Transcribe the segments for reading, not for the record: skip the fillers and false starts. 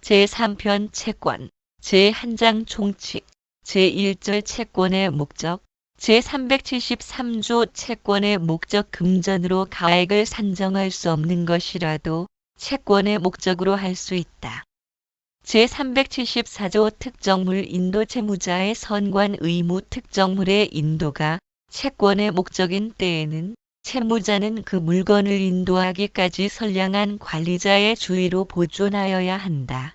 제3편 채권, 제1장 총칙, 제1절 채권의 목적, 제373조 채권의 목적 금전으로 가액을 산정할 수 없는 것이라도 채권의 목적으로 할 수 있다. 제374조 특정물 인도 채무자의 선관 의무 특정물의 인도가 채권의 목적인 때에는 채무자는 그 물건을 인도하기까지 선량한 관리자의 주의로 보존하여야 한다.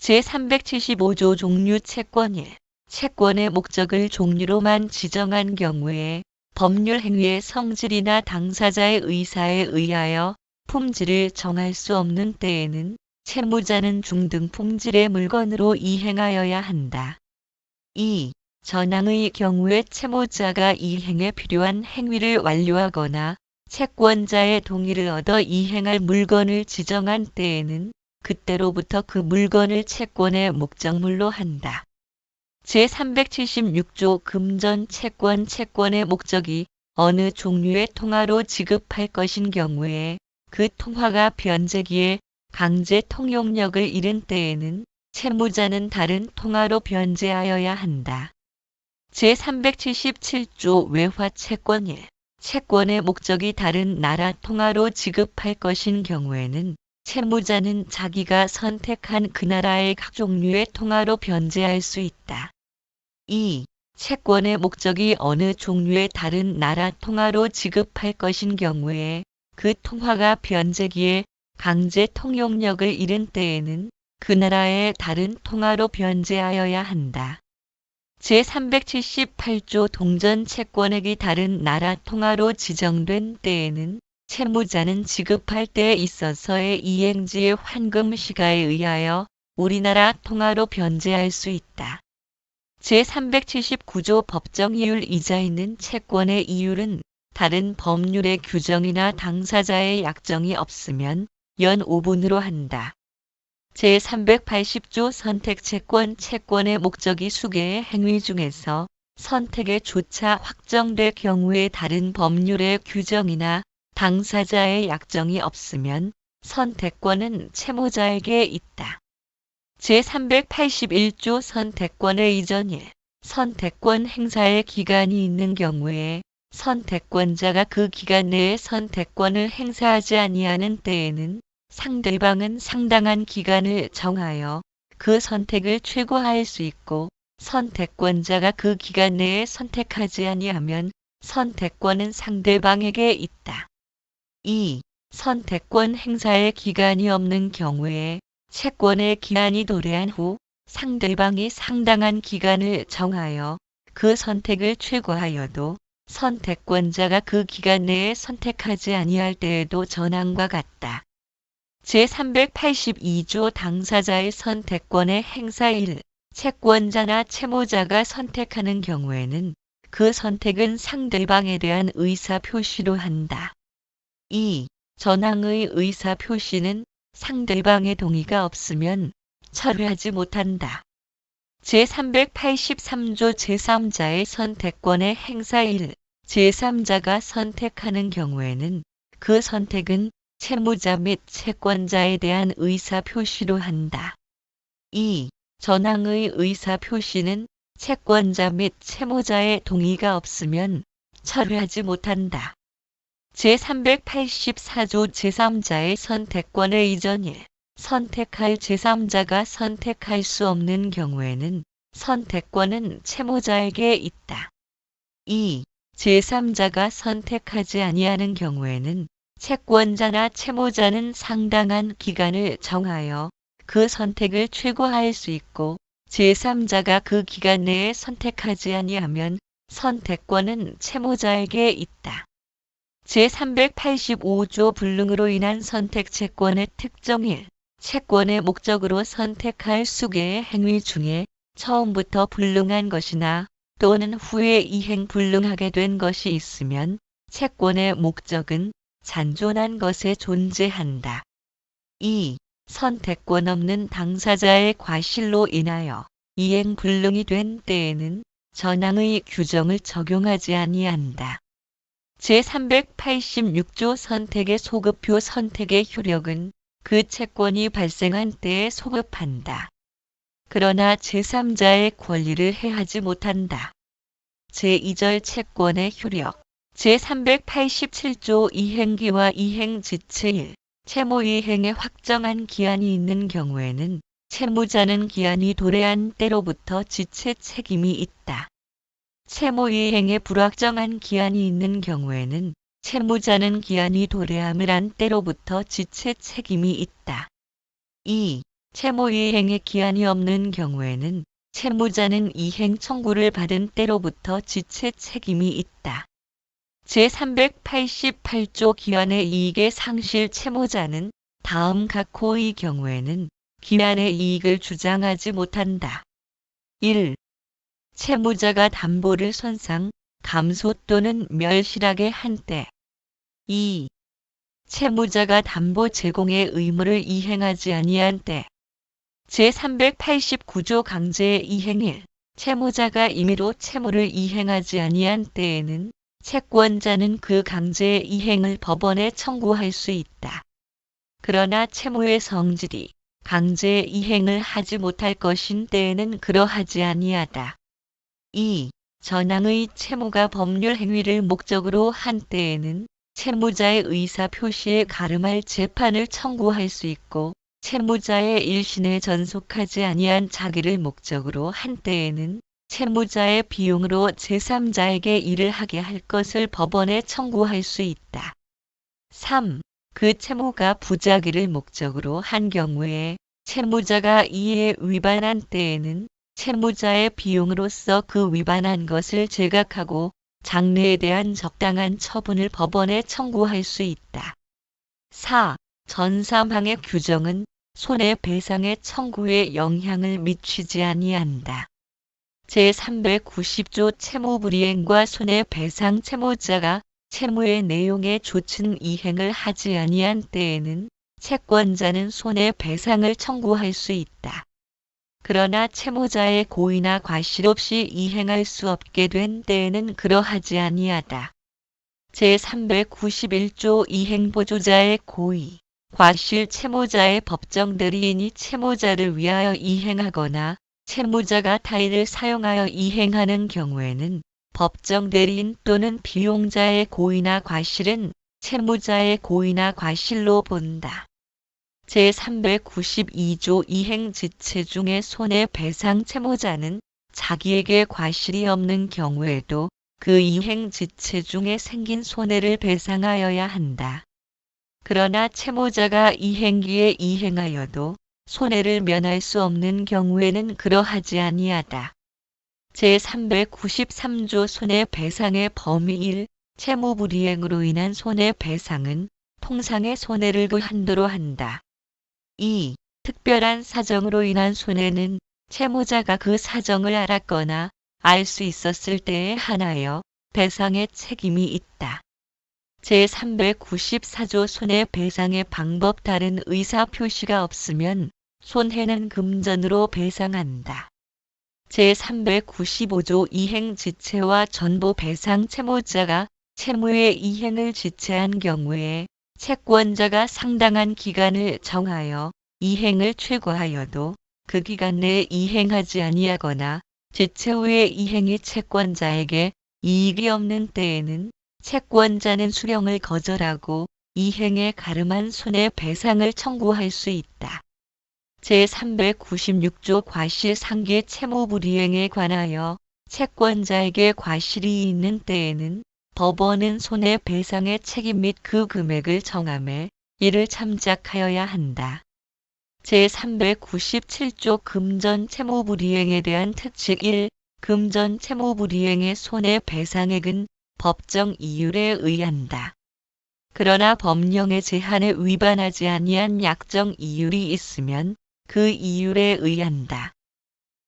제375조 종류 채권 1. 채권의 목적을 종류로만 지정한 경우에 법률 행위의 성질이나 당사자의 의사에 의하여 품질을 정할 수 없는 때에는 채무자는 중등 품질의 물건으로 이행하여야 한다. 2. 전항의 경우에 채무자가 이행에 필요한 행위를 완료하거나 채권자의 동의를 얻어 이행할 물건을 지정한 때에는 그때로부터 그 물건을 채권의 목적물로 한다. 제376조 금전 채권 채권의 목적이 어느 종류의 통화로 지급할 것인 경우에 그 통화가 변제기에 강제 통용력을 잃은 때에는 채무자는 다른 통화로 변제하여야 한다. 제377조 외화 채권 1. 채권의 목적이 다른 나라 통화로 지급할 것인 경우에는 채무자는 자기가 선택한 그 나라의 각 종류의 통화로 변제할 수 있다. 2. 채권의 목적이 어느 종류의 다른 나라 통화로 지급할 것인 경우에 그 통화가 변제기에 강제 통용력을 잃은 때에는 그 나라의 다른 통화로 변제하여야 한다. 제378조 동전 채권액이 다른 나라 통화로 지정된 때에는 채무자는 지급할 때에 있어서의 이행지의 환금 시가에 의하여 우리나라 통화로 변제할 수 있다. 제379조 법정이율 이자 있는 채권의 이율은 다른 법률의 규정이나 당사자의 약정이 없으면 연 5분으로 한다. 제380조 선택채권 채권의 목적이 수개의 행위 중에서 선택의 조차 확정될 경우에 다른 법률의 규정이나 당사자의 약정이 없으면 선택권은 채무자에게 있다. 제381조 선택권의 이전 1. 선택권 행사의 기간이 있는 경우에 선택권자가 그 기간 내에 선택권을 행사하지 아니하는 때에는 상대방은 상당한 기간을 정하여 그 선택을 최고화할 수 있고 선택권자가 그 기간 내에 선택하지 아니하면 선택권은 상대방에게 있다. 2. 선택권 행사의 기간이 없는 경우에 채권의 기한이 도래한 후 상대방이 상당한 기간을 정하여 그 선택을 최고하여도 선택권자가 그 기간 내에 선택하지 아니할 때에도 전항과 같다. 제382조 당사자의 선택권의 행사 1. 채권자나 채무자가 선택하는 경우에는 그 선택은 상대방에 대한 의사표시로 한다. 2. 전항의 의사표시는 상대방의 동의가 없으면 철회하지 못한다. 제383조 제3자의 선택권의 행사 1. 제3자가 선택하는 경우에는 그 선택은 채무자 및 채권자에 대한 의사표시로 한다. 2. 전항의 의사표시는 채권자 및 채무자의 동의가 없으면 철회하지 못한다. 제384조 제3자의 선택권의 이전 1. 선택할 제3자가 선택할 수 없는 경우에는 선택권은 채무자에게 있다. 2. 제3자가 선택하지 아니하는 경우에는 채권자나 채무자는 상당한 기간을 정하여 그 선택을 최고화할 수 있고 제3자가 그 기간 내에 선택하지 아니하면 선택권은 채무자에게 있다. 제385조 불능으로 인한 선택채권의 특정 1. 채권의 목적으로 선택할 수개의 행위 중에 처음부터 불능한 것이나 또는 후에 이행 불능하게 된 것이 있으면 채권의 목적은 잔존한 것에 존재한다. 2. 선택권 없는 당사자의 과실로 인하여 이행 불능이 된 때에는 전항의 규정을 적용하지 아니한다. 제386조 선택의 소급표 선택의 효력은 그 채권이 발생한 때에 소급한다. 그러나 제3자의 권리를 해하지 못한다. 제2절 채권의 효력 제387조 이행기와 이행지체 1. 채무이행에 확정한 기한이 있는 경우에는 채무자는 기한이 도래한 때로부터 지체 책임이 있다. 채무이행에 불확정한 기한이 있는 경우에는 채무자는 기한이 도래함을 한 때로부터 지체 책임이 있다. 2. 채무이행에 기한이 없는 경우에는 채무자는 이행 청구를 받은 때로부터 지체 책임이 있다. 제388조 기한의 이익의 상실 채무자는 다음 각호의 경우에는 기한의 이익을 주장하지 못한다. 1. 채무자가 담보를 손상, 감소 또는 멸실하게 한 때. 2. 채무자가 담보 제공의 의무를 이행하지 아니한 때. 제389조 강제 이행 1. 채무자가 임의로 채무를 이행하지 아니한 때에는 채권자는 그 강제 이행을 법원에 청구할 수 있다. 그러나 채무의 성질이 강제 이행을 하지 못할 것인 때에는 그러하지 아니하다. 2. 전항의 채무가 법률 행위를 목적으로 한 때에는 채무자의 의사 표시에 가름할 재판을 청구할 수 있고 채무자의 일신에 전속하지 아니한 자기를 목적으로 한 때에는 채무자의 비용으로 제3자에게 일을 하게 할 것을 법원에 청구할 수 있다. 3. 그 채무가 부작위를 목적으로 한 경우에 채무자가 이에 위반한 때에는 채무자의 비용으로서 그 위반한 것을 제각하고 장래에 대한 적당한 처분을 법원에 청구할 수 있다. 4. 전 사항의 규정은 손해배상의 청구에 영향을 미치지 아니한다. 제390조 채무불이행과 손해배상 채무자가 채무의 내용에 좋은 이행을 하지 아니한 때에는 채권자는 손해배상을 청구할 수 있다. 그러나 채무자의 고의나 과실 없이 이행할 수 없게 된 때에는 그러하지 아니하다. 제391조 이행보조자의 고의, 과실 채무자의 법정 대리인이 채무자를 위하여 이행하거나 채무자가 타인을 사용하여 이행하는 경우에는 법정 대리인 또는 비용자의 고의나 과실은 채무자의 고의나 과실로 본다. 제392조 이행지체 중에 손해배상 채무자는 자기에게 과실이 없는 경우에도 그 이행지체 중에 생긴 손해를 배상하여야 한다. 그러나 채무자가 이행기에 이행하여도 손해를 면할 수 없는 경우에는 그러하지 아니하다. 제393조 손해배상의 범위 1. 채무불이행으로 인한 손해배상은 통상의 손해를 그 한도로 한다. 2. 특별한 사정으로 인한 손해는 채무자가 그 사정을 알았거나 알 수 있었을 때에 한하여 배상의 책임이 있다. 제394조 손해배상의 방법 다른 의사표시가 없으면 손해는 금전으로 배상한다. 제395조 이행지체와 전보배상 채무자가 채무의 이행을 지체한 경우에 채권자가 상당한 기간을 정하여 이행을 최고하여도 그 기간 내에 이행하지 아니하거나 지체 후에 이행이 채권자에게 이익이 없는 때에는 채권자는 수령을 거절하고 이행에 가름한 손해배상을 청구할 수 있다. 제396조 과실상계 채무불이행에 관하여 채권자에게 과실이 있는 때에는 법원은 손해배상의 책임 및 그 금액을 정함에 이를 참작하여야 한다. 제397조 금전 채무불이행에 대한 특칙 1. 금전 채무불이행의 손해배상액은 법정 이율에 의한다. 그러나 법령의 제한에 위반하지 아니한 약정 이율이 있으면 그 이율에 의한다.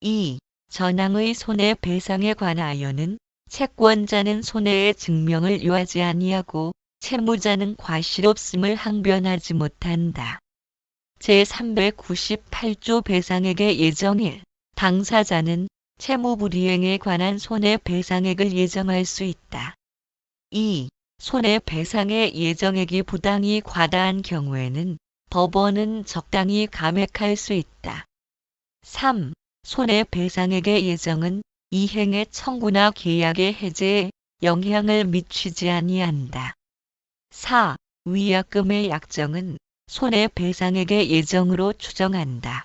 2. 전항의 손해배상에 관하여는 채권자는 손해의 증명을 요하지 아니하고 채무자는 과실 없음을 항변하지 못한다. 제398조 배상액의 예정 1. 당사자는 채무불이행에 관한 손해배상액을 예정할 수 있다. 2. 손해배상의 예정액이 부당히 과다한 경우에는 법원은 적당히 감액할 수 있다. 3. 손해배상액의 예정은 이행의 청구나 계약의 해제에 영향을 미치지 아니한다. 4. 위약금의 약정은 손해배상액의 예정으로 추정한다.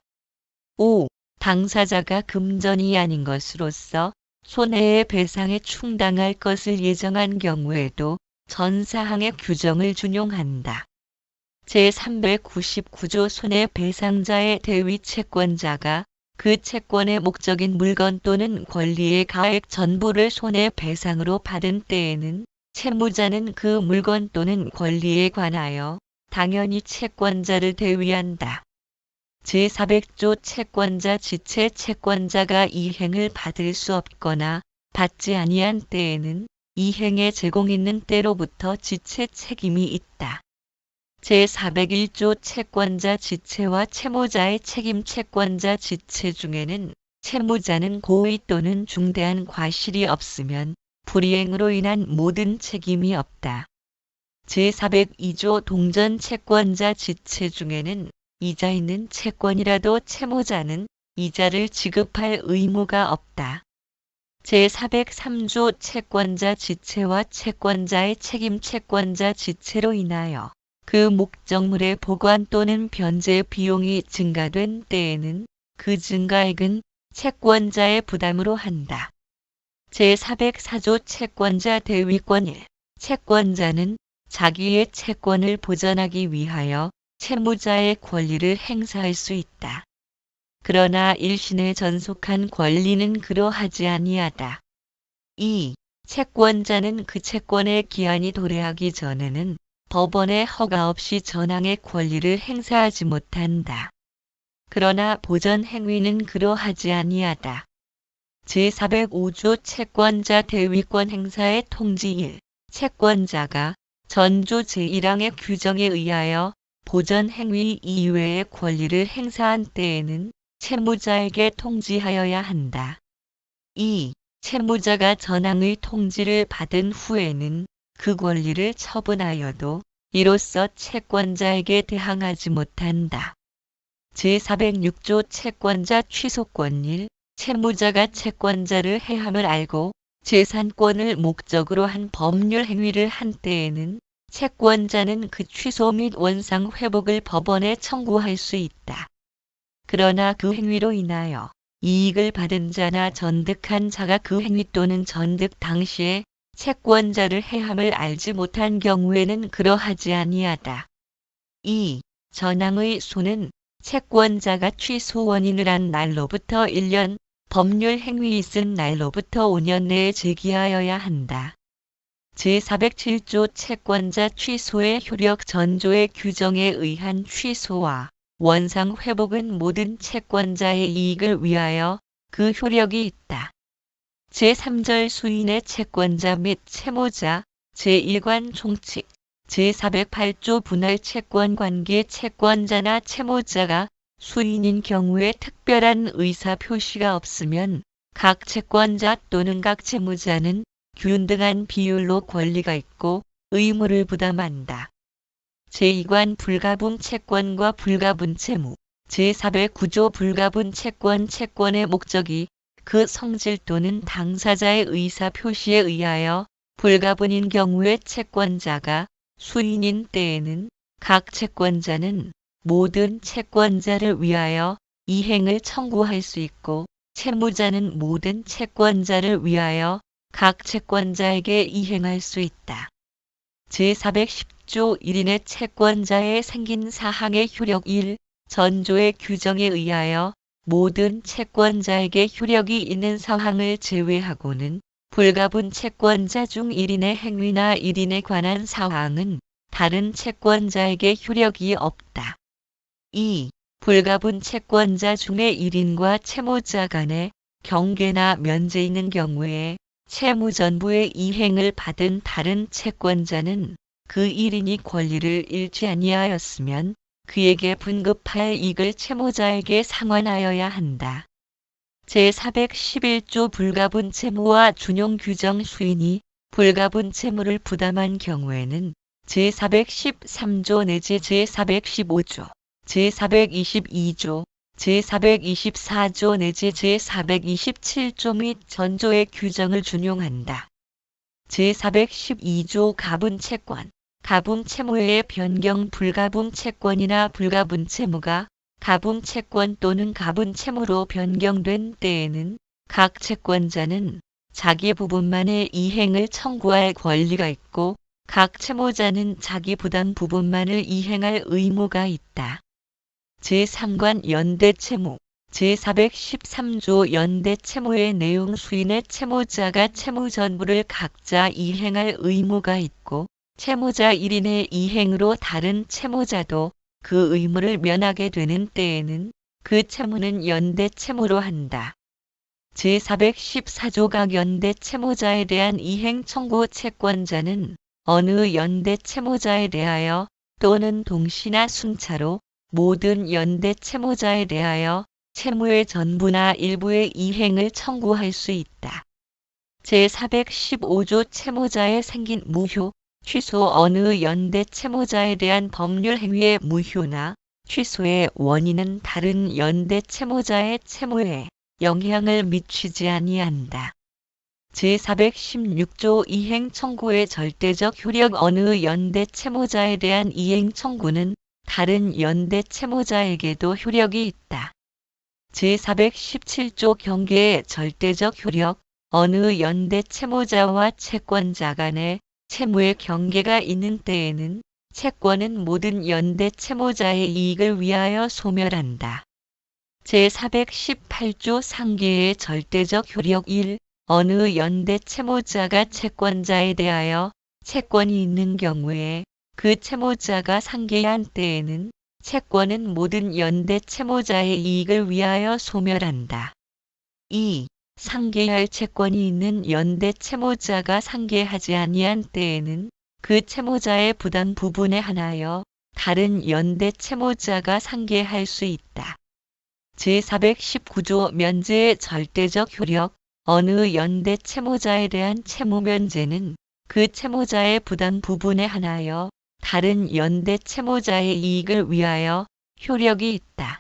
5. 당사자가 금전이 아닌 것으로서 손해의 배상에 충당할 것을 예정한 경우에도 전 사항의 규정을 준용한다. 제399조 손해배상자의 대위 채권자가 그 채권의 목적인 물건 또는 권리의 가액 전부를 손해배상으로 받은 때에는 채무자는 그 물건 또는 권리에 관하여 당연히 채권자를 대위한다. 제400조 채권자 지체 채권자가 이행을 받을 수 없거나 받지 아니한 때에는 이행에 제공 있는 때로부터 지체 책임이 있다. 제401조 채권자 지체와 채무자의 책임 채권자 지체 중에는 채무자는 고의 또는 중대한 과실이 없으면 불이행으로 인한 모든 책임이 없다. 제402조 동전 채권자 지체 중에는 이자 있는 채권이라도 채무자는 이자를 지급할 의무가 없다. 제403조 채권자 지체와 채권자의 책임 채권자 지체로 인하여 그 목적물의 보관 또는 변제 비용이 증가된 때에는 그 증가액은 채권자의 부담으로 한다. 제404조 채권자 대위권 1. 채권자는 자기의 채권을 보전하기 위하여 채무자의 권리를 행사할 수 있다. 그러나 일신에 전속한 권리는 그러하지 아니하다. 2. 채권자는 그 채권의 기한이 도래하기 전에는 법원의 허가 없이 전항의 권리를 행사하지 못한다. 그러나 보전 행위는 그러하지 아니하다. 제405조 채권자 대위권 행사의 통지 1. 채권자가 전조 제1항의 규정에 의하여 보전 행위 이외의 권리를 행사한 때에는 채무자에게 통지하여야 한다. 2. 채무자가 전항의 통지를 받은 후에는 그 권리를 처분하여도 이로써 채권자에게 대항하지 못한다. 제406조 채권자 취소권 1. 채무자가 채권자를 해함을 알고 재산권을 목적으로 한 법률 행위를 한 때에는 채권자는 그 취소 및 원상 회복을 법원에 청구할 수 있다. 그러나 그 행위로 인하여 이익을 받은 자나 전득한 자가 그 행위 또는 전득 당시에 채권자를 해함을 알지 못한 경우에는 그러하지 아니하다. 2. 전항의 소는 채권자가 취소 원인을 한 날로부터 1년, 법률 행위 있은 날로부터 5년 내에 제기하여야 한다. 제407조 채권자 취소의 효력 전조의 규정에 의한 취소와 원상 회복은 모든 채권자의 이익을 위하여 그 효력이 있다. 제3절 수인의 채권자 및 채무자, 제1관 총칙, 제408조 분할 채권 관계 채권자나 채무자가 수인인 경우에 특별한 의사 표시가 없으면 각 채권자 또는 각 채무자는 균등한 비율로 권리가 있고 의무를 부담한다. 제2관 불가분 채권과 불가분 채무, 제409조 불가분 채권 채권의 목적이 그 성질 또는 당사자의 의사 표시에 의하여 불가분인 경우에 채권자가 수인인 때에는 각 채권자는 모든 채권자를 위하여 이행을 청구할 수 있고 채무자는 모든 채권자를 위하여 각 채권자에게 이행할 수 있다. 제410조 1인의 채권자에 생긴 사항의 효력 1. 전조의 규정에 의하여 모든 채권자에게 효력이 있는 사항을 제외하고는 불가분 채권자 중 1인의 행위나 1인에 관한 사항은 다른 채권자에게 효력이 없다. 2. 불가분 채권자 중에 1인과 채무자 간에 경계나 면제 있는 경우에 채무 전부의 이행을 받은 다른 채권자는 그 1인이 권리를 잃지 아니하였으면 그에게 분급할 이익을 채무자에게 상환하여야 한다. 제411조 불가분 채무와 준용 규정 수인이 불가분 채무를 부담한 경우에는 제413조 내지 제415조 제422조, 제424조 내지 제427조 및 전조의 규정을 준용한다. 제412조 가분채권, 가분채무의 변경 불가분채권이나 불가분채무가 가분채권 또는 가분채무로 변경된 때에는 각 채권자는 자기 부분만의 이행을 청구할 권리가 있고 각 채무자는 자기 부담 부분만을 이행할 의무가 있다. 제3관 연대채무, 제413조 연대채무의 내용 수인의 채무자가 채무 전부를 각자 이행할 의무가 있고 채무자 1인의 이행으로 다른 채무자도 그 의무를 면하게 되는 때에는 그 채무는 연대채무로 한다. 제414조 각 연대채무자에 대한 이행 청구 채권자는 어느 연대채무자에 대하여 또는 동시나 순차로 모든 연대채무자에 대하여 채무의 전부나 일부의 이행을 청구할 수 있다. 제415조 채무자에 생긴 무효, 취소 어느 연대채무자에 대한 법률 행위의 무효나 취소의 원인은 다른 연대채무자의 채무에 영향을 미치지 아니한다. 제416조 이행 청구의 절대적 효력 어느 연대 채무자에 대한 이행 청구는 다른 연대 채무자에게도 효력이 있다. 제417조 경계의 절대적 효력 어느 연대 채무자와 채권자 간에 채무의 경계가 있는 때에는 채권은 모든 연대 채무자의 이익을 위하여 소멸한다. 제418조 상계의 절대적 효력 1. 어느 연대 채무자가 채권자에 대하여 채권이 있는 경우에 그 채무자가 상계한 때에는 채권은 모든 연대 채무자의 이익을 위하여 소멸한다. 2. 상계할 채권이 있는 연대 채무자가 상계하지 아니한 때에는 그 채무자의 부담 부분에 한하여 다른 연대 채무자가 상계할 수 있다. 제419조 면제의 절대적 효력 어느 연대 채무자에 대한 채무 면제는 그 채무자의 부담 부분에 한하여 다른 연대 채무자의 이익을 위하여 효력이 있다.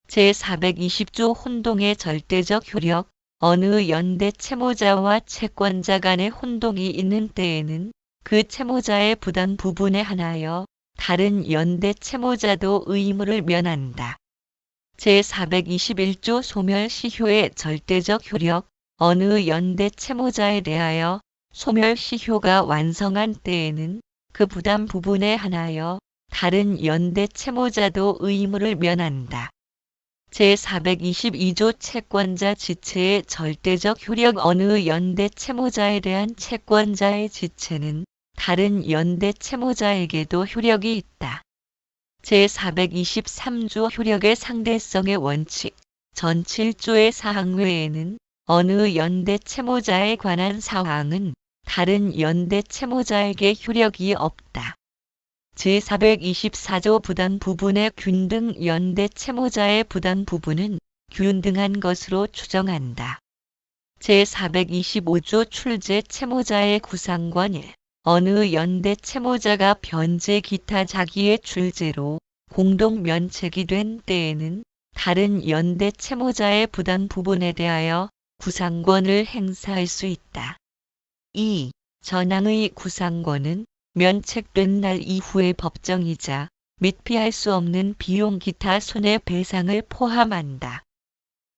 제420조 혼동의 절대적 효력 어느 연대 채무자와 채권자 간의 혼동이 있는 때에는 그 채무자의 부담 부분에 한하여 다른 연대 채무자도 의무를 면한다. 제421조 소멸시효의 절대적 효력 어느 연대 채무자에 대하여 소멸시효가 완성한 때에는 그 부담 부분에 한하여 다른 연대 채무자도 의무를 면한다. 제422조 채권자 지체의 절대적 효력 어느 연대 채무자에 대한 채권자의 지체는 다른 연대 채무자에게도 효력이 있다. 제423조 효력의 상대성의 원칙 전 7조의 사항 외에는 어느 연대 채무자에 관한 사항은 다른 연대 채무자에게 효력이 없다. 제424조 부담 부분의 균등 연대 채무자의 부담 부분은 균등한 것으로 추정한다. 제425조 출제 채무자의 구상권 1. 어느 연대 채무자가 변제 기타 자기의 출제로 공동 면책이 된 때에는 다른 연대 채무자의 부담 부분에 대하여 구상권을 행사할 수 있다. 2. 전항의 구상권은 면책된 날 이후의 법정이자 및 피할 수 없는 비용 기타 손해배상을 포함한다.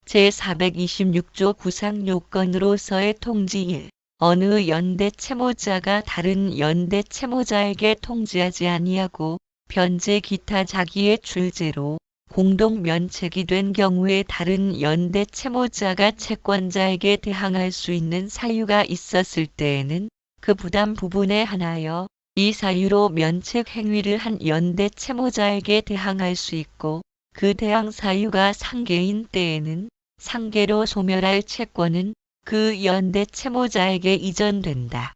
제426조 구상요건으로서의 통지 1. 어느 연대 채무자가 다른 연대 채무자에게 통지하지 아니하고 변제 기타 자기의 출제로 공동 면책이 된 경우에 다른 연대 채무자가 채권자에게 대항할 수 있는 사유가 있었을 때에는 그 부담 부분에 한하여 이 사유로 면책 행위를 한 연대 채무자에게 대항할 수 있고 그 대항 사유가 상계인 때에는 상계로 소멸할 채권은 그 연대 채무자에게 이전된다.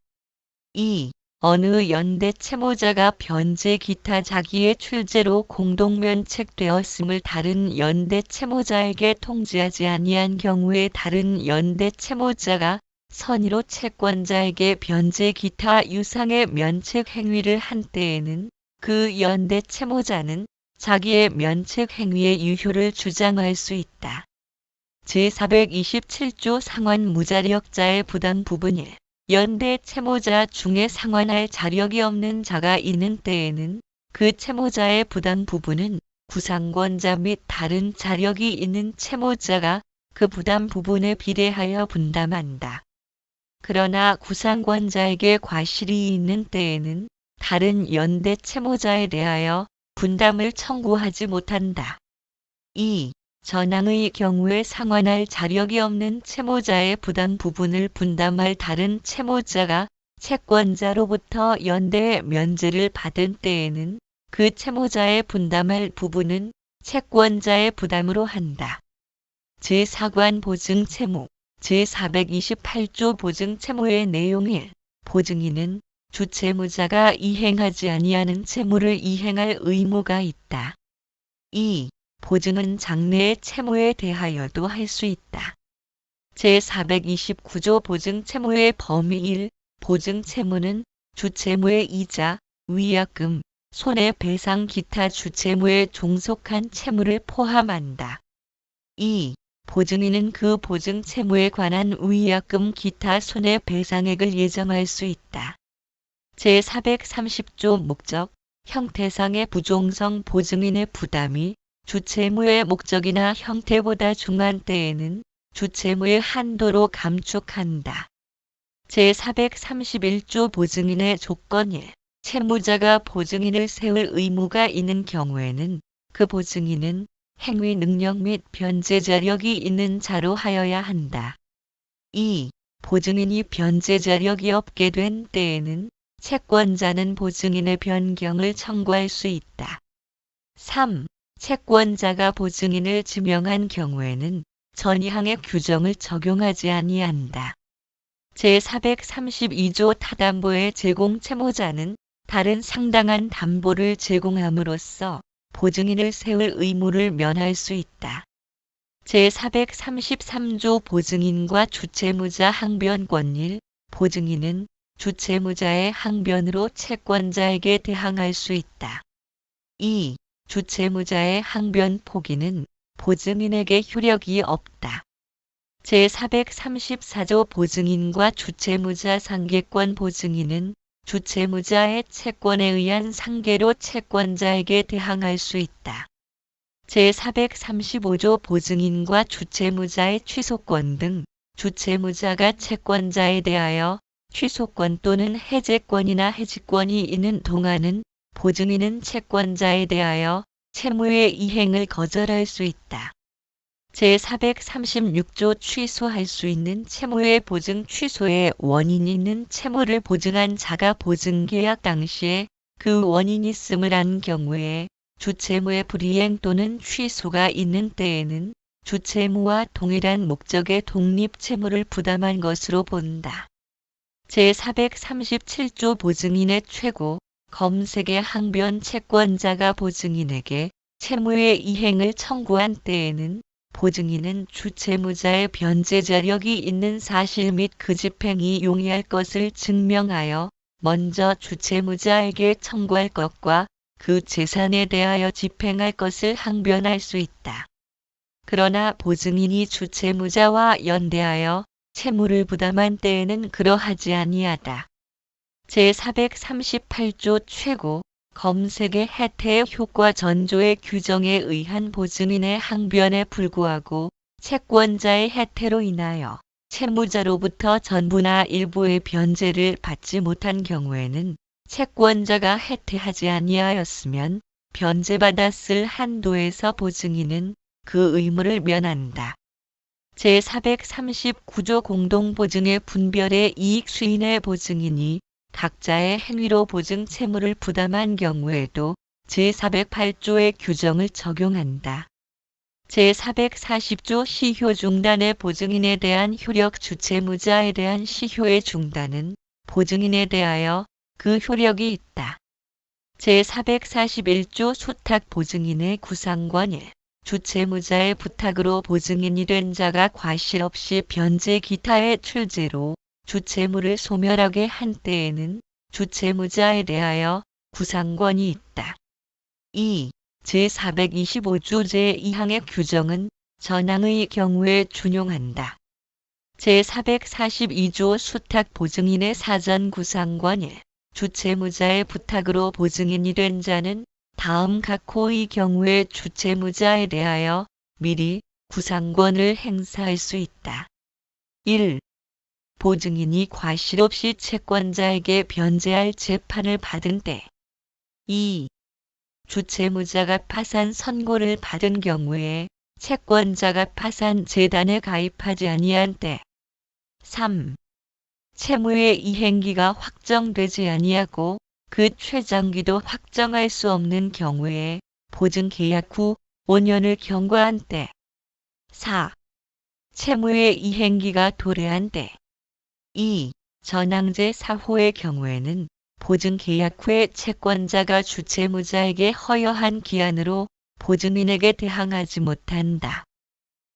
2. 어느 연대 채무자가 변제 기타 자기의 출제로 공동면책되었음을 다른 연대 채무자에게 통지하지 아니한 경우에 다른 연대 채무자가 선의로 채권자에게 변제 기타 유상의 면책 행위를 한 때에는 그 연대 채무자는 자기의 면책 행위의 유효를 주장할 수 있다. 제427조 상환 무자력자의 부당 부분 1. 연대 채무자 중에 상환할 자력이 없는 자가 있는 때에는 그 채무자의 부당 부분은 구상권자 및 다른 자력이 있는 채무자가 그 부담 부분에 비례하여 분담한다. 그러나 구상권자에게 과실이 있는 때에는 다른 연대 채무자에 대하여 분담을 청구하지 못한다. 2. 전항의 경우에 상환할 자력이 없는 채무자의 부담 부분을 분담할 다른 채무자가 채권자로부터 연대의 면제를 받은 때에는 그 채무자의 분담할 부분은 채권자의 부담으로 한다. 제4관 보증채무 제428조 보증채무의 내용 1. 보증인은 주채무자가 이행하지 아니하는 채무를 이행할 의무가 있다. 2. 보증은 장래의 채무에 대하여도 할 수 있다. 제429조 보증채무의 범위 1. 보증채무는 주채무의 이자, 위약금, 손해배상 기타 주채무에 종속한 채무를 포함한다. 2. 보증인은 그 보증채무에 관한 위약금 기타 손해배상액을 예정할 수 있다. 제430조 목적, 형태상의 부종성 보증인의 부담이 주채무의 목적이나 형태보다 중한 때에는 주채무의 한도로 감축한다. 제431조 보증인의 조건 1. 채무자가 보증인을 세울 의무가 있는 경우에는 그 보증인은 행위 능력 및 변제 자력이 있는 자로 하여야 한다. 2. 보증인이 변제 자력이 없게 된 때에는 채권자는 보증인의 변경을 청구할 수 있다. 3. 채권자가 보증인을 지명한 경우에는 전이항의 규정을 적용하지 아니한다. 제432조 타담보의 제공 채무자는 다른 상당한 담보를 제공함으로써 보증인을 세울 의무를 면할 수 있다. 제433조 보증인과 주채무자 항변권 1. 보증인은 주채무자의 항변으로 채권자에게 대항할 수 있다. 2. 주채무자의 항변 포기는 보증인에게 효력이 없다. 제434조 보증인과 주채무자 상계권 보증인은 주채무자의 채권에 의한 상계로 채권자에게 대항할 수 있다. 제435조 보증인과 주채무자의 취소권 등 주채무자가 채권자에 대하여 취소권 또는 해제권이나 해지권이 있는 동안은 보증인은 채권자에 대하여 채무의 이행을 거절할 수 있다. 제436조 취소할 수 있는 채무의 보증 취소의 원인이 있는 채무를 보증한 자가 보증계약 당시에 그 원인이 있음을 안 경우에 주채무의 불이행 또는 취소가 있는 때에는 주채무와 동일한 목적의 독립채무를 부담한 것으로 본다. 제437조 보증인의 최고 검색의 항변 채권자가 보증인에게 채무의 이행을 청구한 때에는 보증인은 주채무자의 변제 자력이 있는 사실 및 그 집행이 용이할 것을 증명하여 먼저 주채무자에게 청구할 것과 그 재산에 대하여 집행할 것을 항변할 수 있다. 그러나 보증인이 주채무자와 연대하여 채무를 부담한 때에는 그러하지 아니하다. 제438조 최고 검색의 혜택 효과 전조의 규정에 의한 보증인의 항변에 불구하고 채권자의 혜택로 인하여 채무자로부터 전부나 일부의 변제를 받지 못한 경우에는 채권자가 혜택하지 아니하였으면 변제받았을 한도에서 보증인은 그 의무를 면한다. 제439조 공동보증의 분별의 이익 수인의 보증인이 각자의 행위로 보증 채무를 부담한 경우에도 제408조의 규정을 적용한다. 제440조 시효 중단의 보증인에 대한 효력 주채무자에 대한 시효의 중단은 보증인에 대하여 그 효력이 있다. 제441조 수탁 보증인의 구상권 1. 주채무자의 부탁으로 보증인이 된 자가 과실 없이 변제 기타의 출제로 주채무를 소멸하게 한 때에는 주채무자에 대하여 구상권이 있다. 2. 제425조 제2항의 규정은 전항의 경우에 준용한다. 제442조 수탁 보증인의 사전 구상권 1. 주채무자의 부탁으로 보증인이 된 자는 다음 각 호의 경우에 주채무자에 대하여 미리 구상권을 행사할 수 있다. 1. 보증인이 과실 없이 채권자에게 변제할 재판을 받은 때. 2. 주채무자가 파산 선고를 받은 경우에 채권자가 파산 재단에 가입하지 아니한 때. 3. 채무의 이행기가 확정되지 아니하고 그 최장기도 확정할 수 없는 경우에 보증계약 후 5년을 경과한 때. 4. 채무의 이행기가 도래한 때. 2. 전항제 4호의 경우에는 보증계약 후에 채권자가 주채무자에게 허여한 기한으로 보증인에게 대항하지 못한다.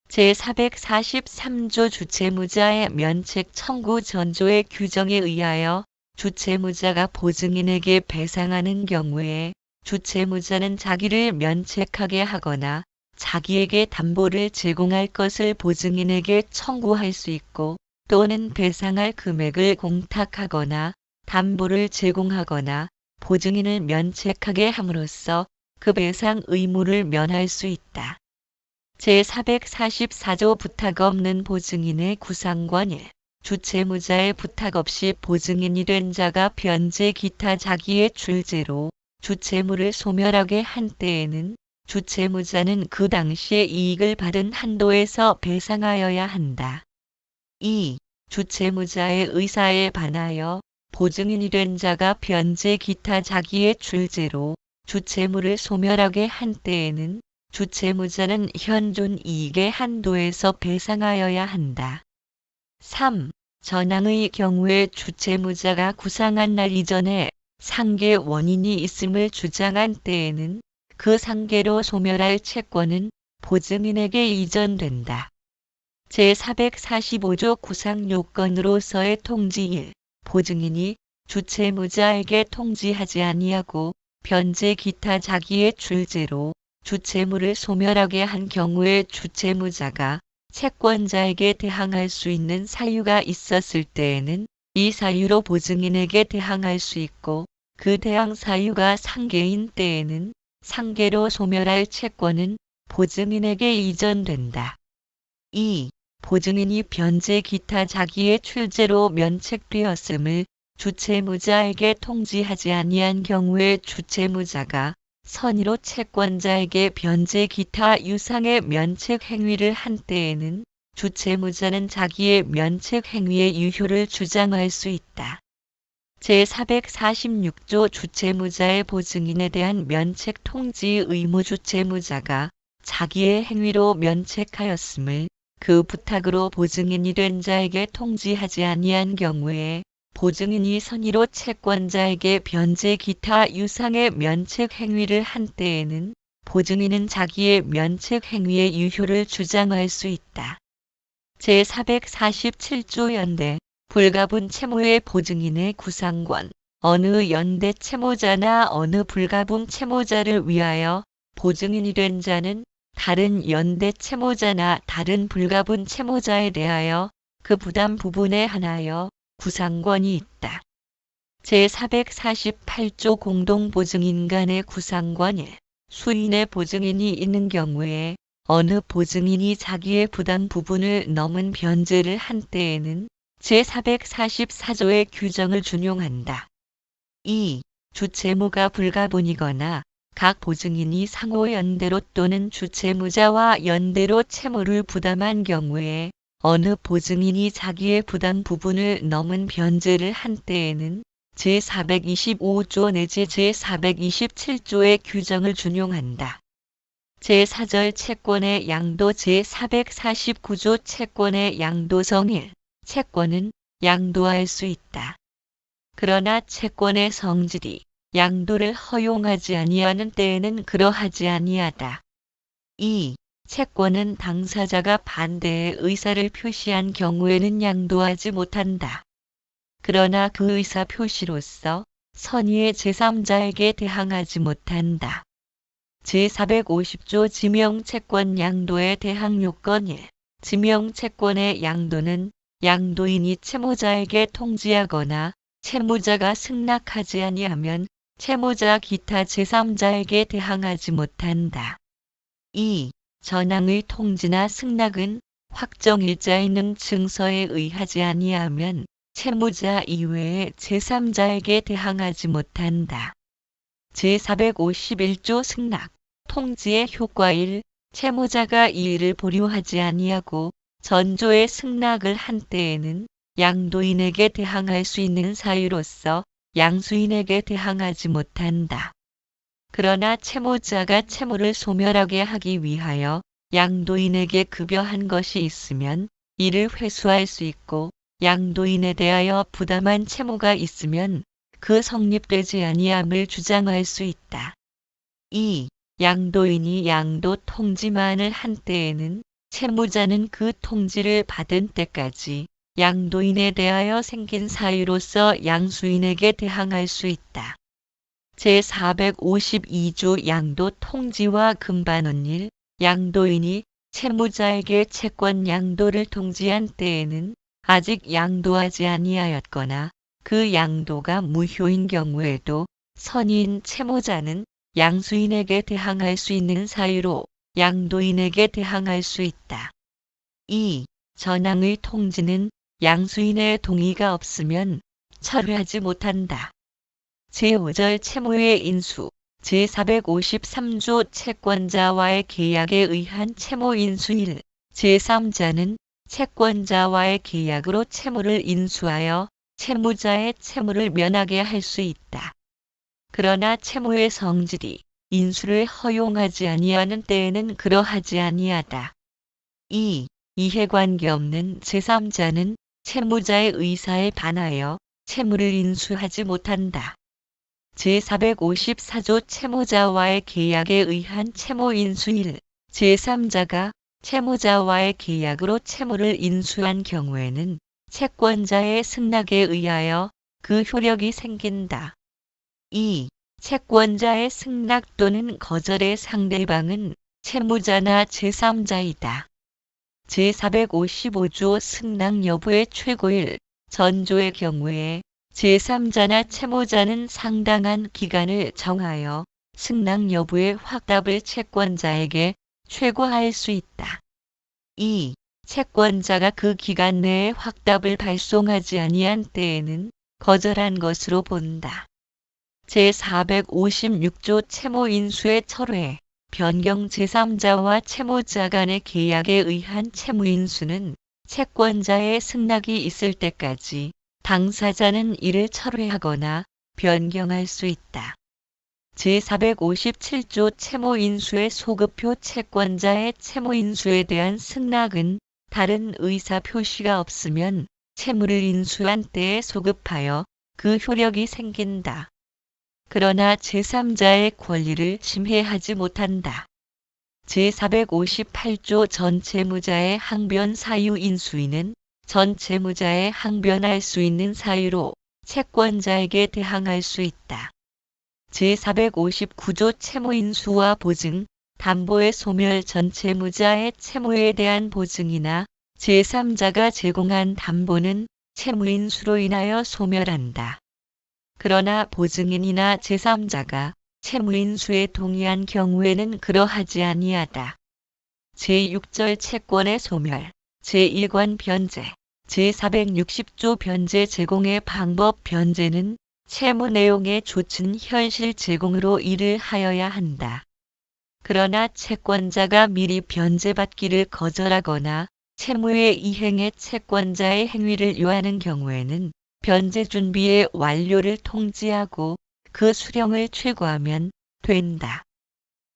제443조 주채무자의 면책 청구 전조의 규정에 의하여 주채무자가 보증인에게 배상하는 경우에 주채무자는 자기를 면책하게 하거나 자기에게 담보를 제공할 것을 보증인에게 청구할 수 있고 또는 배상할 금액을 공탁하거나 담보를 제공하거나 보증인을 면책하게 함으로써 그 배상 의무를 면할 수 있다. 제444조 부탁 없는 보증인의 구상권 1. 주채무자의 부탁 없이 보증인이 된 자가 변제 기타 자기의 출제로 주채무를 소멸하게 한 때에는 주채무자는 그 당시에 이익을 받은 한도에서 배상하여야 한다. 2. 주채무자의 의사에 반하여 보증인이 된 자가 변제 기타 자기의 출제로 주채무를 소멸하게 한 때에는 주채무자는 현존 이익의 한도에서 배상하여야 한다. 3. 전항의 경우에 주채무자가 구상한 날 이전에 상계 원인이 있음을 주장한 때에는 그 상계로 소멸할 채권은 보증인에게 이전된다. 제445조 구상요건으로서의 통지 1. 보증인이 주채무자에게 통지하지 아니하고 변제 기타 자기의 출제로 주채무를 소멸하게 한 경우에 주채무자가 채권자에게 대항할 수 있는 사유가 있었을 때에는 이 사유로 보증인에게 대항할 수 있고 그 대항 사유가 상계인 때에는 상계로 소멸할 채권은 보증인에게 이전된다. 2. 보증인이 변제 기타 자기의 출제로 면책되었음을 주채무자에게 통지하지 아니한 경우에 주채무자가 선의로 채권자에게 변제 기타 유상의 면책 행위를 한 때에는 주채무자는 자기의 면책 행위의 유효를 주장할 수 있다. 제446조 주채무자의 보증인에 대한 면책 통지 의무 주채무자가 자기의 행위로 면책하였음을 그 부탁으로 보증인이 된 자에게 통지하지 아니한 경우에 보증인이 선의로 채권자에게 변제 기타 유상의 면책 행위를 한 때에는 보증인은 자기의 면책 행위의 유효를 주장할 수 있다. 제447조 연대 불가분 채무의 보증인의 구상권 어느 연대 채무자나 어느 불가분 채무자를 위하여 보증인이 된 자는 다른 연대 채무자나 다른 불가분 채무자에 대하여 그 부담 부분에 한하여 구상권이 있다. 제448조 공동보증인 간의 구상권 1. 수인의 보증인이 있는 경우에 어느 보증인이 자기의 부담 부분을 넘은 변제를 한 때에는 제444조의 규정을 준용한다. 2. 주채무가 불가분이거나 각 보증인이 상호 연대로 또는 주채무자와 연대로 채무를 부담한 경우에 어느 보증인이 자기의 부담 부분을 넘은 변제를 한 때에는 제425조 내지 제427조의 규정을 준용한다. 제4절 채권의 양도 제449조 채권의 양도성 1. 채권은 양도할 수 있다. 그러나 채권의 성질이 양도를 허용하지 아니하는 때에는 그러하지 아니하다. 2. 채권은 당사자가 반대의 의사를 표시한 경우에는 양도하지 못한다. 그러나 그 의사 표시로서 선의의 제3자에게 대항하지 못한다. 제450조 지명채권 양도에 대항 요건 1. 지명채권의 양도는 양도인이 채무자에게 통지하거나 채무자가 승낙하지 아니하면 채무자 기타 제3자에게 대항하지 못한다. 2. 전항의 통지나 승낙은 확정일자에 있는 증서에 의하지 아니하면 채무자 이외의 제3자에게 대항하지 못한다. 제451조 승낙, 통지의 효과 1. 채무자가 이 일을 보류하지 아니하고 전조의 승낙을 한 때에는 양도인에게 대항할 수 있는 사유로서 양수인에게 대항하지 못한다. 그러나 채무자가 채무를 소멸하게 하기 위하여 양도인에게 급여한 것이 있으면 이를 회수할 수 있고 양도인에 대하여 부담한 채무가 있으면 그 성립되지 아니함을 주장할 수 있다. 2. 양도인이 양도 통지만을 한 때에는 채무자는 그 통지를 받은 때까지 양도인에 대하여 생긴 사유로서 양수인에게 대항할 수 있다. 제452조 양도 통지와 금반원 1. 양도인이 채무자에게 채권 양도를 통지한 때에는 아직 양도하지 아니하였거나 그 양도가 무효인 경우에도 선의인 채무자는 양수인에게 대항할 수 있는 사유로 양도인에게 대항할 수 있다. 2. 전항의 통지는 양수인의 동의가 없으면 철회하지 못한다. 제5절 채무의 인수, 제453조 채권자와의 계약에 의한 채무 인수 1. 제3자는 채권자와의 계약으로 채무를 인수하여 채무자의 채무를 면하게 할 수 있다. 그러나 채무의 성질이 인수를 허용하지 아니하는 때에는 그러하지 아니하다. 2. 이해관계 없는 제3자는 채무자의 의사에 반하여 채무를 인수하지 못한다. 제454조 채무자와의 계약에 의한 채무 인수 1. 제3자가 채무자와의 계약으로 채무를 인수한 경우에는 채권자의 승낙에 의하여 그 효력이 생긴다. 2. 채권자의 승낙 또는 거절의 상대방은 채무자나 제3자이다. 제455조 승낙 여부의 최고일 전조의 경우에 제3자나 채무자는 상당한 기간을 정하여 승낙 여부의 확답을 채권자에게 최고할 수 있다. 2. 채권자가 그 기간 내에 확답을 발송하지 아니한 때에는 거절한 것으로 본다. 제456조 채무인수의 철회, 변경 제3자와 채무자 간의 계약에 의한 채무인수는 채권자의 승낙이 있을 때까지 당사자는 이를 철회하거나 변경할 수 있다. 제457조 채무인수의 소급표 채권자의 채무인수에 대한 승낙은 다른 의사 표시가 없으면 채무를 인수한 때에 소급하여 그 효력이 생긴다. 그러나 제3자의 권리를 침해하지 못한다. 제458조 전채무자의 항변 사유 인수인은 전채무자의 항변할 수 있는 사유로 채권자에게 대항할 수 있다. 제459조 채무인수와 보증, 담보의 소멸 전채무자의 채무에 대한 보증이나 제3자가 제공한 담보는 채무인수로 인하여 소멸한다. 그러나 보증인이나 제3자가 채무인수에 동의한 경우에는 그러하지 아니하다. 제6절 채권의 소멸, 제1관 변제, 제460조 변제 제공의 방법 변제는 채무 내용의 조친 현실 제공으로 이를 하여야 한다. 그러나 채권자가 미리 변제받기를 거절하거나 채무의 이행에 채권자의 행위를 요하는 경우에는 변제 준비의 완료를 통지하고 그 수령을 최고하면 된다.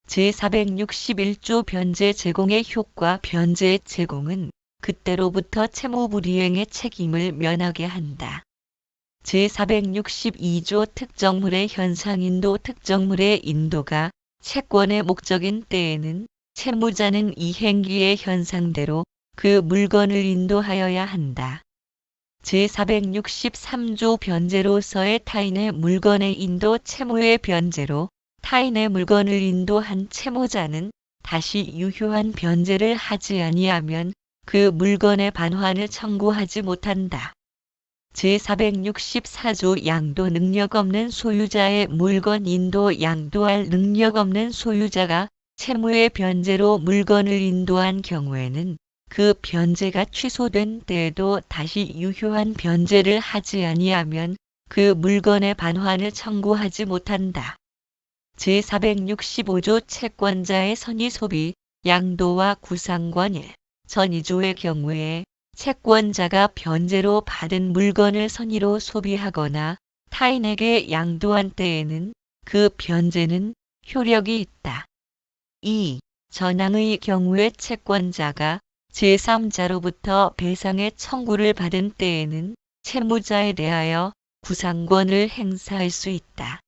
제461조 변제 제공의 효과 변제 제공은 그때로부터 채무 불이행의 책임을 면하게 한다. 제462조 특정물의 현상인도 특정물의 인도가 채권의 목적인 때에는 채무자는 이행기의 현상대로 그 물건을 인도하여야 한다. 제463조 변제로서의 타인의 물건의 인도 채무의 변제로 타인의 물건을 인도한 채무자는 다시 유효한 변제를 하지 아니하면 그 물건의 반환을 청구하지 못한다. 제464조 양도 능력 없는 소유자의 물건 인도 양도할 능력 없는 소유자가 채무의 변제로 물건을 인도한 경우에는 그 변제가 취소된 때에도 다시 유효한 변제를 하지 아니하면 그 물건의 반환을 청구하지 못한다. 제465조 채권자의 선의 소비, 양도와 구상권 1, 전 2조의 경우에 채권자가 변제로 받은 물건을 선의로 소비하거나 타인에게 양도한 때에는 그 변제는 효력이 있다. 2. 전항의 경우에 채권자가 제3자로부터 배상의 청구를 받은 때에는 채무자에 대하여 구상권을 행사할 수 있다.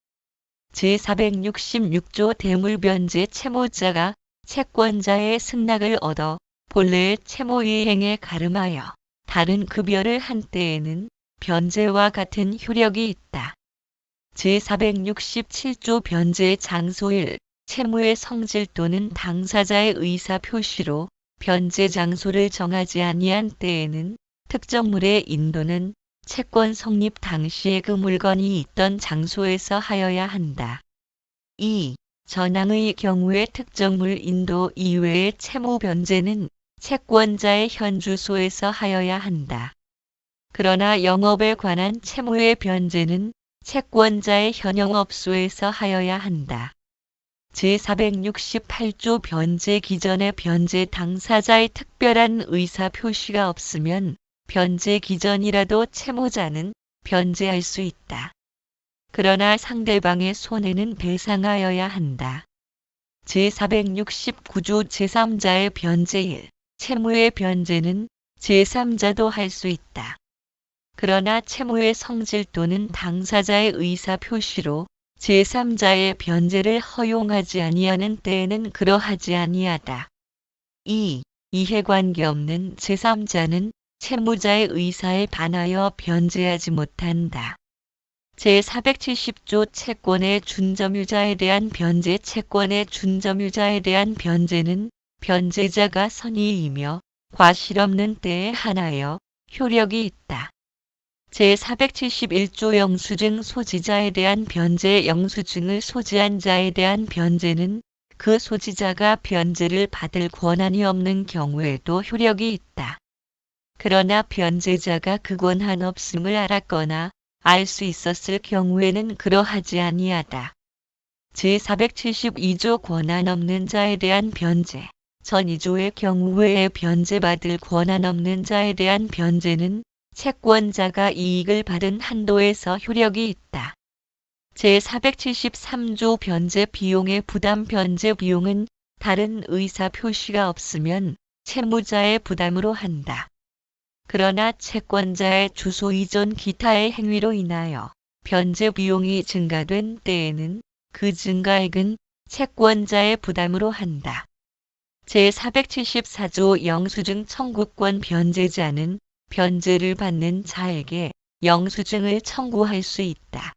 제466조 대물변제 채무자가 채권자의 승낙을 얻어 본래의 채무이행에 가름하여 다른 급여를 한 때에는 변제와 같은 효력이 있다. 제467조 변제의 장소 1. 채무의 성질 또는 당사자의 의사 표시로 변제 장소를 정하지 아니한 때에는 특정물의 인도는 채권 성립 당시에 그 물건이 있던 장소에서 하여야 한다. 2. 전항의 경우에 특정물 인도 이외의 채무 변제는 채권자의 현 주소에서 하여야 한다. 그러나 영업에 관한 채무의 변제는 채권자의 현 영업소에서 하여야 한다. 제468조 변제 기전에 변제 당사자의 특별한 의사 표시가 없으면 변제 기전이라도 채무자는 변제할 수 있다. 그러나 상대방의 손해는 배상하여야 한다. 제469조 제3자의 변제 1. 채무의 변제는 제3자도 할 수 있다. 그러나 채무의 성질 또는 당사자의 의사 표시로 제3자의 변제를 허용하지 아니하는 때에는 그러하지 아니하다. 2. 이해관계 없는 제3자는 채무자의 의사에 반하여 변제하지 못한다. 제470조 채권의 준점유자에 대한 변제 채권의 준점유자에 대한 변제는 변제자가 선의이며 과실 없는 때에 한하여 효력이 있다. 제471조 영수증 소지자에 대한 변제 영수증을 소지한 자에 대한 변제는 그 소지자가 변제를 받을 권한이 없는 경우에도 효력이 있다. 그러나 변제자가 그 권한 없음을 알았거나 알 수 있었을 경우에는 그러하지 아니하다. 제472조 권한 없는 자에 대한 변제 전 2조의 경우 외에 변제받을 권한 없는 자에 대한 변제는 채권자가 이익을 받은 한도에서 효력이 있다. 제473조 변제 비용의 부담 변제 비용은 다른 의사 표시가 없으면 채무자의 부담으로 한다. 그러나 채권자의 주소 이전 기타의 행위로 인하여 변제 비용이 증가된 때에는 그 증가액은 채권자의 부담으로 한다. 제474조 영수증 청구권 변제자는 변제를 받는 자에게 영수증을 청구할 수 있다.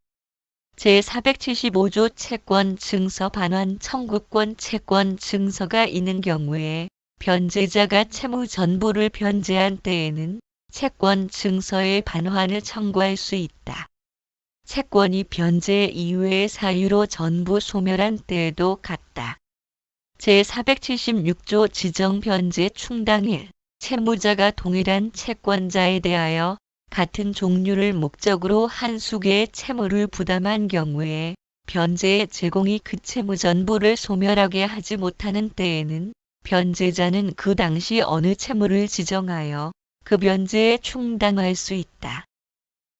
제475조 채권 증서 반환 청구권 채권 증서가 있는 경우에 변제자가 채무 전부를 변제한 때에는 채권 증서의 반환을 청구할 수 있다. 채권이 변제 이외의 사유로 전부 소멸한 때에도 같다. 제476조 지정 변제 충당 1. 채무자가 동일한 채권자에 대하여 같은 종류를 목적으로 한 수개의 채무를 부담한 경우에 변제의 제공이 그 채무 전부를 소멸하게 하지 못하는 때에는 변제자는 그 당시 어느 채무를 지정하여 그 변제에 충당할 수 있다.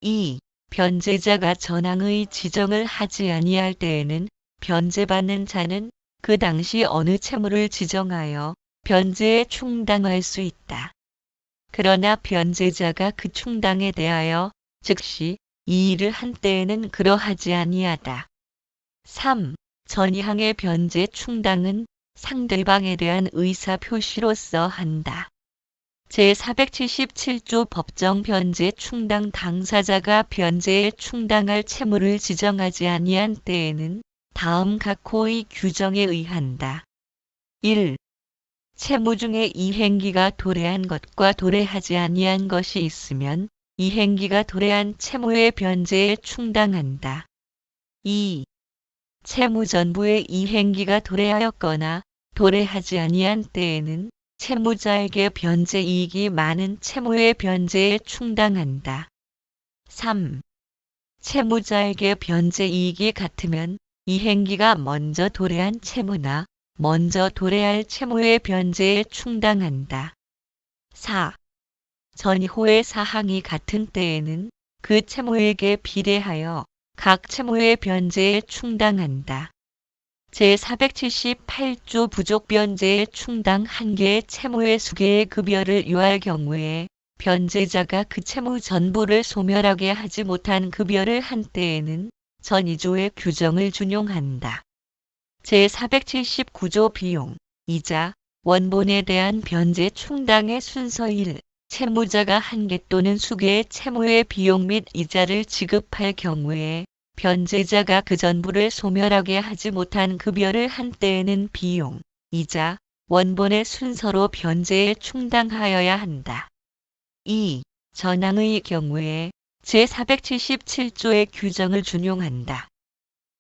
2. 변제자가 전항의 지정을 하지 아니할 때에는 변제받는 자는 그 당시 어느 채무를 지정하여 변제에 충당할 수 있다. 그러나 변제자가 그 충당에 대하여 즉시 이의를 한 때에는 그러하지 아니하다. 3. 전이항의 변제 충당은 상대방에 대한 의사 표시로서 한다. 제477조 법정 변제 충당 당사자가 변제에 충당할 채무를 지정하지 아니한 때에는 다음 각 호의 규정에 의한다. 1. 채무 중에 이 행기가 도래한 것과 도래하지 아니한 것이 있으면 이 행기가 도래한 채무의 변제에 충당한다. 2. 채무 전부에 이 행기가 도래하였거나 도래하지 아니한 때에는 채무자에게 변제 이익이 많은 채무의 변제에 충당한다. 3. 채무자에게 변제 이익이 같으면 이 행기가 먼저 도래한 채무나 먼저 도래할 채무의 변제에 충당한다. 4. 전이호의 사항이 같은 때에는 그 채무에게 비례하여 각 채무의 변제에 충당한다. 제478조 부족 변제에 충당 한 개의 채무의 수개의 급여를 요할 경우에 변제자가 그 채무 전부를 소멸하게 하지 못한 급여를 한 때에는 전 2조의 규정을 준용한다. 제479조 비용, 이자, 원본에 대한 변제 충당의 순서 1. 채무자가 한 개 또는 수개의 채무의 비용 및 이자를 지급할 경우에 변제자가 그 전부를 소멸하게 하지 못한 급여를 한 때에는 비용, 이자, 원본의 순서로 변제에 충당하여야 한다. 2. 전항의 경우에 제477조의 규정을 준용한다.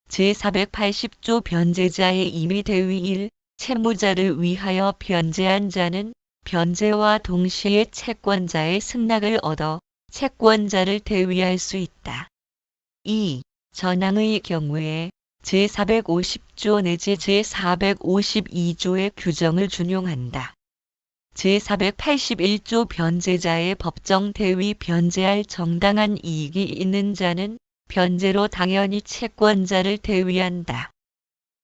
제480조 변제자의 임의 대위 1. 채무자를 위하여 변제한 자는 변제와 동시에 채권자의 승낙을 얻어 채권자를 대위할 수 있다. 2. 전항의 경우에 제450조 내지 제452조의 규정을 준용한다. 제481조 변제자의 법정 대위 변제할 정당한 이익이 있는 자는 변제로 당연히 채권자를 대위한다.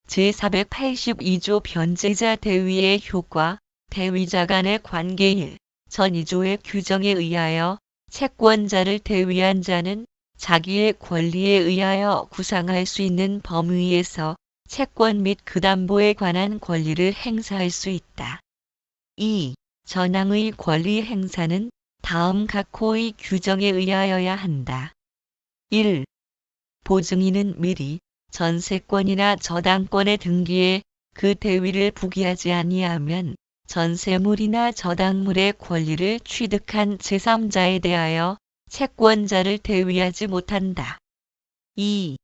제482조 변제자 대위의 효과, 대위자 간의 관계 1. 전 2조의 규정에 의하여 채권자를 대위한 자는 자기의 권리에 의하여 구상할 수 있는 범위에서 채권 및 그 담보에 관한 권리를 행사할 수 있다. 2. 전항의 권리 행사는 다음 각 호의 규정에 의하여야 한다. 1. 보증인은 미리 전세권이나 저당권의 등기에 그 대위를 부기하지 아니하면 전세물이나 저당물의 권리를 취득한 제3자에 대하여 채권자를 대위하지 못한다. 2.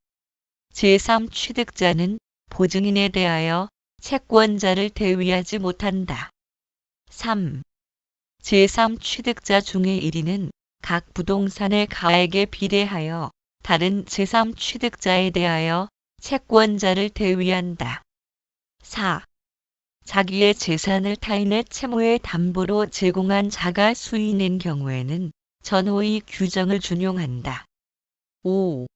제3취득자는 보증인에 대하여 채권자를 대위하지 못한다. 3. 제3취득자 중의 1인은 각 부동산의 가액에 비례하여 다른 제3취득자에 대하여 채권자를 대위한다. 4. 자기의 재산을 타인의 채무의 담보로 제공한 자가 수인인 경우에는 전호의 규정을 준용한다. 5.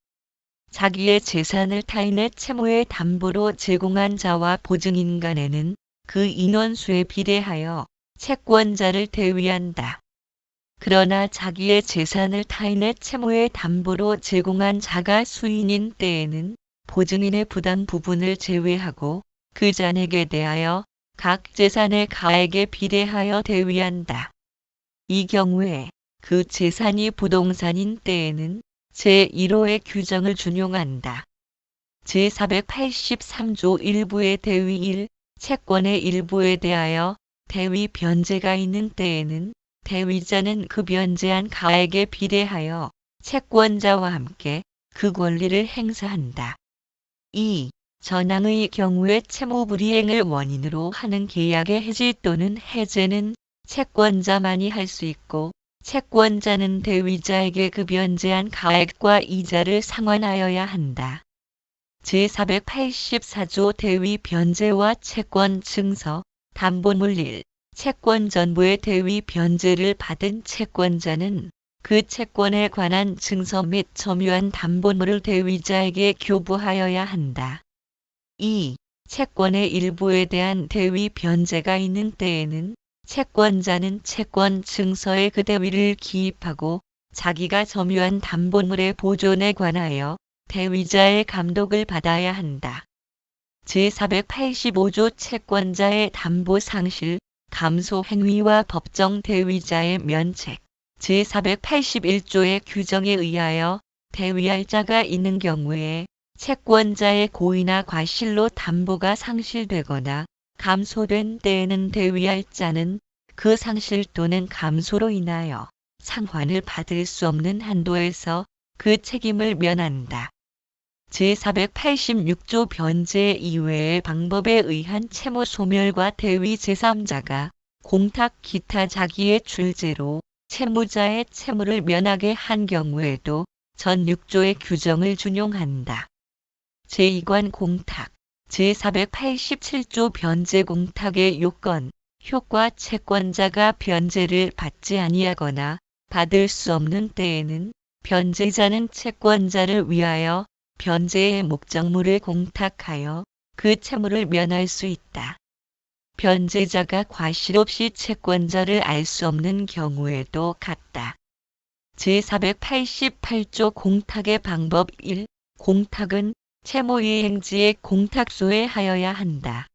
자기의 재산을 타인의 채무의 담보로 제공한 자와 보증인 간에는 그 인원수에 비례하여 채권자를 대위한다. 그러나 자기의 재산을 타인의 채무의 담보로 제공한 자가 수인인 때에는 보증인의 부담 부분을 제외하고 그 잔액에 대하여 각 재산의 가액에 비례하여 대위한다. 이 경우에 그 재산이 부동산인 때에는 제1호의 규정을 준용한다. 제483조 1부의 대위 1. 채권의 일부에 대하여 대위 변제가 있는 때에는 대위자는 그 변제한 가액에 비례하여 채권자와 함께 그 권리를 행사한다. 2. 전항의 경우에 채무 불이행을 원인으로 하는 계약의 해지 또는 해제는 채권자만이 할 수 있고 채권자는 대위자에게 그 변제한 가액과 이자를 상환하여야 한다. 제484조 대위 변제와 채권 증서, 담보물 1. 채권 전부의 대위 변제를 받은 채권자는 그 채권에 관한 증서 및 점유한 담보물을 대위자에게 교부하여야 한다. 2. 채권의 일부에 대한 대위 변제가 있는 때에는 채권자는 채권 증서에 그 대위를 기입하고 자기가 점유한 담보물의 보존에 관하여 대위자의 감독을 받아야 한다. 제485조 채권자의 담보 상실, 감소 행위와 법정 대위자의 면책, 제481조의 규정에 의하여 대위할 자가 있는 경우에 채권자의 고의나 과실로 담보가 상실되거나 감소된 때에는 대위할자는 그 상실 또는 감소로 인하여 상환을 받을 수 없는 한도에서 그 책임을 면한다. 제486조 변제 이외의 방법에 의한 채무 소멸과 대위 제3자가 공탁 기타 자기의 출제로 채무자의 채무를 면하게 한 경우에도 전 6조의 규정을 준용한다. 제2관 공탁 제487조 변제 공탁의 요건, 효과 채권자가 변제를 받지 아니하거나 받을 수 없는 때에는 변제자는 채권자를 위하여 변제의 목적물을 공탁하여 그 채무를 면할 수 있다. 변제자가 과실 없이 채권자를 알 수 없는 경우에도 같다. 제488조 공탁의 방법 1. 공탁은 채무이행지의 공탁소에 하여야 한다.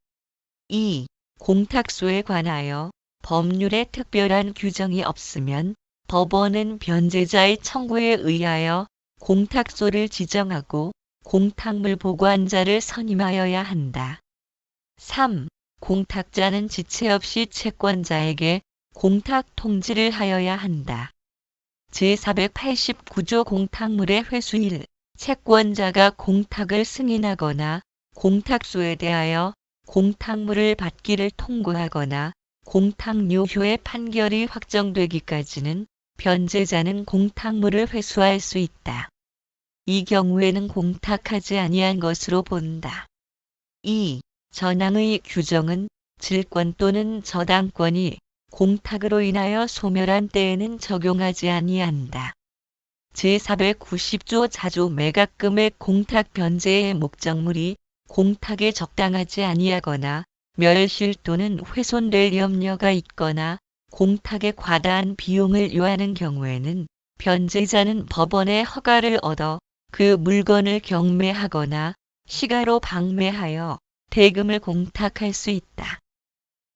2. 공탁소에 관하여 법률에 특별한 규정이 없으면 법원은 변제자의 청구에 의하여 공탁소를 지정하고 공탁물 보관자를 선임하여야 한다. 3. 공탁자는 지체 없이 채권자에게 공탁 통지를 하여야 한다. 제489조 공탁물의 회수 1. 채권자가 공탁을 승인하거나 공탁소에 대하여 공탁물을 받기를 통고하거나 공탁료효의 판결이 확정되기까지는 변제자는 공탁물을 회수할 수 있다. 이 경우에는 공탁하지 아니한 것으로 본다. 2. 전항의 규정은 질권 또는 저당권이 공탁으로 인하여 소멸한 때에는 적용하지 아니한다. 제490조 자조 매각금의 공탁 변제의 목적물이 공탁에 적당하지 아니하거나 멸실 또는 훼손될 염려가 있거나 공탁에 과다한 비용을 요하는 경우에는 변제자는 법원의 허가를 얻어 그 물건을 경매하거나 시가로 방매하여 대금을 공탁할 수 있다.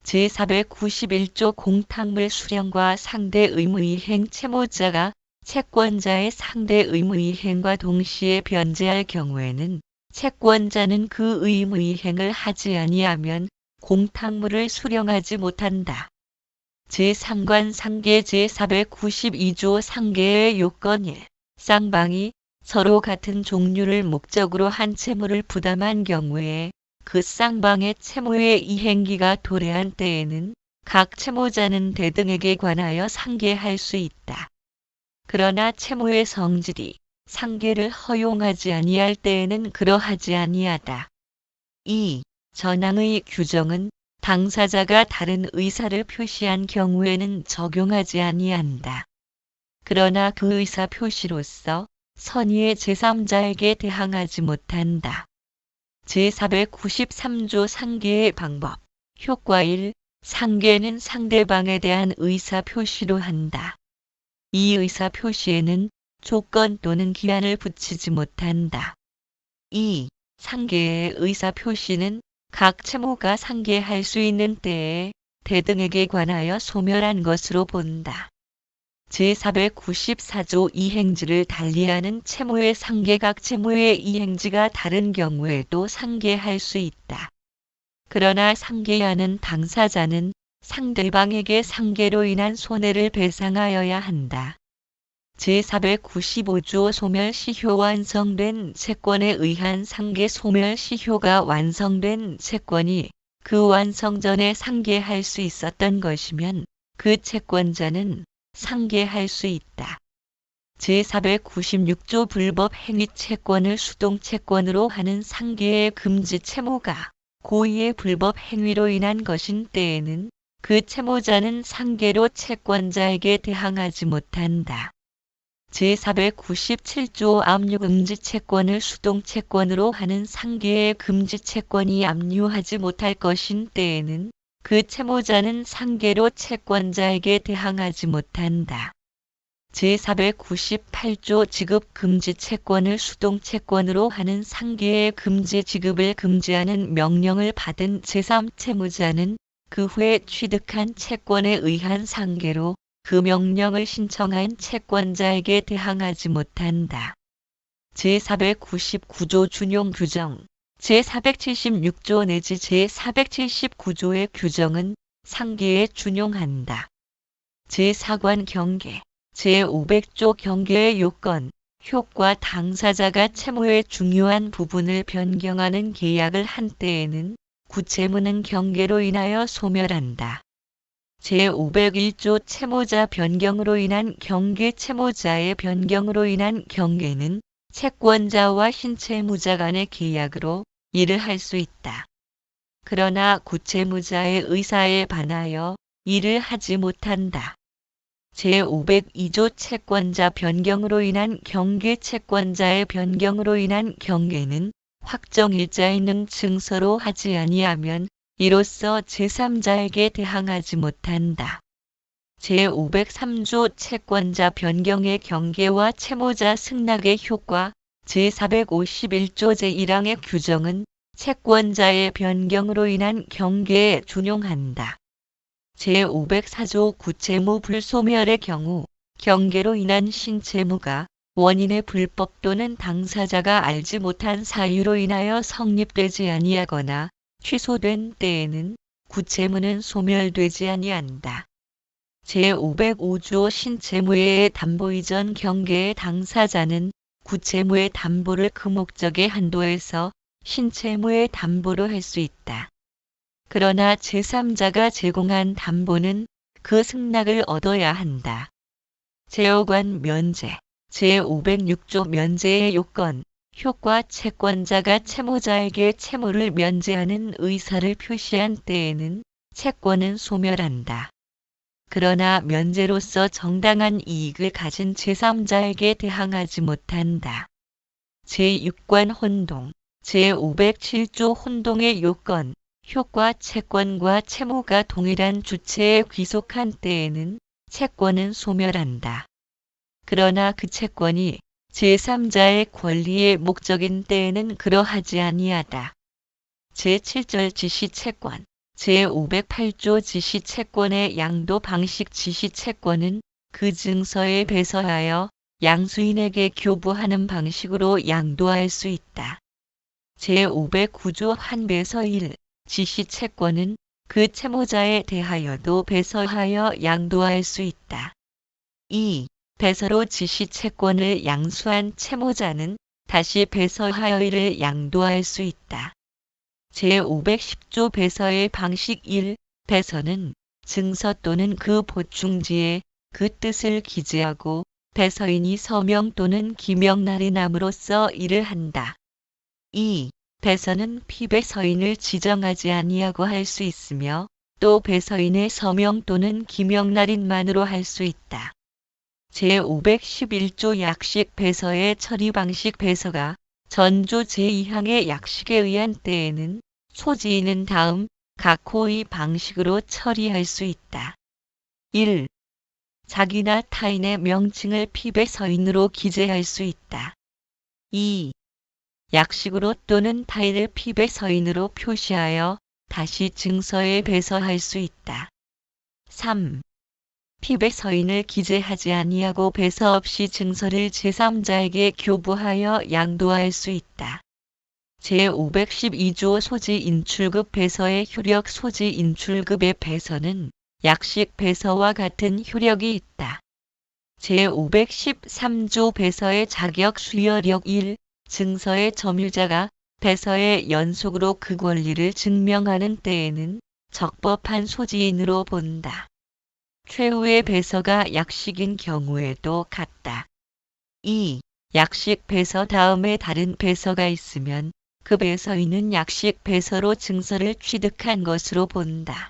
제491조 공탁물 수령과 상대 의무이행 채무자가 채권자의 상대 의무이행과 동시에 변제할 경우에는 채권자는 그 의무이행을 하지 아니하면 공탁물을 수령하지 못한다. 제3관 상계 제492조 상계의 요건 1. 쌍방이 서로 같은 종류를 목적으로 한 채무를 부담한 경우에 그 쌍방의 채무의 이행기가 도래한 때에는 각 채무자는 대등에게 관하여 상계할 수 있다. 그러나 채무의 성질이 상계를 허용하지 아니할 때에는 그러하지 아니하다. 2. 전항의 규정은 당사자가 다른 의사를 표시한 경우에는 적용하지 아니한다. 그러나 그 의사 표시로서 선의의 제3자에게 대항하지 못한다. 제493조 상계의 방법. 효과 1. 상계는 상대방에 대한 의사 표시로 한다. 이 의사 표시에는 조건 또는 기한을 붙이지 못한다. 2. 상계의 의사 표시는 각 채무가 상계할 수 있는 때에 대등에게 관하여 소멸한 것으로 본다. 제494조 이행지를 달리하는 채무의 상계 각 채무의 이행지가 다른 경우에도 상계할 수 있다. 그러나 상계하는 당사자는 상대방에게 상계로 인한 손해를 배상하여야 한다. 제495조 소멸시효 완성된 채권에 의한 상계 소멸시효가 완성된 채권이 그 완성 전에 상계할 수 있었던 것이면 그 채권자는 상계할 수 있다. 제496조 불법 행위 채권을 수동채권으로 하는 상계의 금지 채무가 고의의 불법 행위로 인한 것인 때에는 그 채무자는 상계로 채권자에게 대항하지 못한다. 제497조 압류금지 채권을 수동채권으로 하는 상계의 금지 채권이 압류하지 못할 것인 때에는 그 채무자는 상계로 채권자에게 대항하지 못한다. 제498조 지급금지 채권을 수동채권으로 하는 상계의 금지 지급을 금지하는 명령을 받은 제3채무자는 그 후에 취득한 채권에 의한 상계로 그 명령을 신청한 채권자에게 대항하지 못한다. 제499조 준용 규정, 제476조 내지 제479조의 규정은 상계에 준용한다. 제4관 경계, 제500조 경계의 요건, 효과 당사자가 채무의 중요한 부분을 변경하는 계약을 한 때에는 구채무는 경계로 인하여 소멸한다. 제501조 채무자 변경으로 인한 경계 채무자의 변경으로 인한 경계는 채권자와 신채무자 간의 계약으로 이를 할 수 있다. 그러나 구채무자의 의사에 반하여 이를 하지 못한다. 제502조 채권자 변경으로 인한 경계 채권자의 변경으로 인한 경계는 확정일자에 는 증서로 하지 아니하면 이로써 제3자에게 대항하지 못한다. 제503조 채권자 변경의 경계와 채무자 승낙의 효과, 제451조 제1항의 규정은 채권자의 변경으로 인한 경계에 준용한다. 제504조 구채무 불소멸의 경우 경계로 인한 신채무가 원인의 불법 또는 당사자가 알지 못한 사유로 인하여 성립되지 아니하거나 취소된 때에는 구채무는 소멸되지 아니한다. 제505조 신채무의 담보 이전 경계의 당사자는 구채무의 담보를 그 목적의 한도에서 신채무의 담보로 할 수 있다. 그러나 제3자가 제공한 담보는 그 승낙을 얻어야 한다. 제5관 면제, 제506조 면제의 요건, 효과 채권자가 채무자에게 채무를 면제하는 의사를 표시한 때에는 채권은 소멸한다. 그러나 면제로서 정당한 이익을 가진 제3자에게 대항하지 못한다. 제6관 혼동, 제507조 혼동의 요건, 효과 채권과 채무가 동일한 주체에 귀속한 때에는 채권은 소멸한다. 그러나 그 채권이 제3자의 권리의 목적인 때에는 그러하지 아니하다. 제7절 지시채권, 제508조 지시채권의 양도 방식 지시채권은 그 증서에 배서하여 양수인에게 교부하는 방식으로 양도할 수 있다. 제509조 환배서 1. 지시채권은 그 채무자에 대하여도 배서하여 양도할 수 있다. 2. 배서로 지시채권을 양수한 채무자는 다시 배서하여 이를 양도할 수 있다. 제510조 배서의 방식 1. 배서는 증서 또는 그 보충지에 그 뜻을 기재하고 배서인이 서명 또는 기명날인함으로써 이를 한다. 2. 배서는 피배서인을 지정하지 아니하고 할 수 있으며 또 배서인의 서명 또는 기명날인만으로 할 수 있다. 제511조 약식 배서의 처리 방식 배서가 전조 제2항의 약식에 의한 때에는 소지인은 다음 각 호의 방식으로 처리할 수 있다. 1. 자기나 타인의 명칭을 피배서인으로 기재할 수 있다. 2. 약식으로 또는 타인을 피배서인으로 표시하여 다시 증서에 배서할 수 있다. 3. 피배서인을 기재하지 아니하고 배서 없이 증서를 제3자에게 교부하여 양도할 수 있다. 제512조 소지 인출급 배서의 효력 소지 인출급의 배서는 약식 배서와 같은 효력이 있다. 제513조 배서의 자격 수여력 1. 증서의 점유자가 배서의 연속으로 그 권리를 증명하는 때에는 적법한 소지인으로 본다. 최후의 배서가 약식인 경우에도 같다. 2. 약식 배서 다음에 다른 배서가 있으면 그 배서인은 약식 배서로 증서를 취득한 것으로 본다.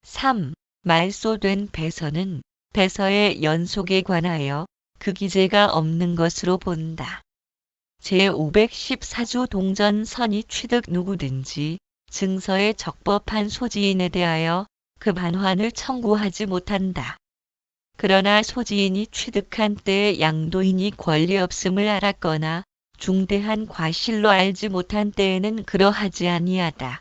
3. 말소된 배서는 배서의 연속에 관하여 그 기재가 없는 것으로 본다. 제514조 동전선이 취득 누구든지 증서에 적법한 소지인에 대하여 그 반환을 청구하지 못한다. 그러나 소지인이 취득한 때에 양도인이 권리 없음을 알았거나 중대한 과실로 알지 못한 때에는 그러하지 아니하다.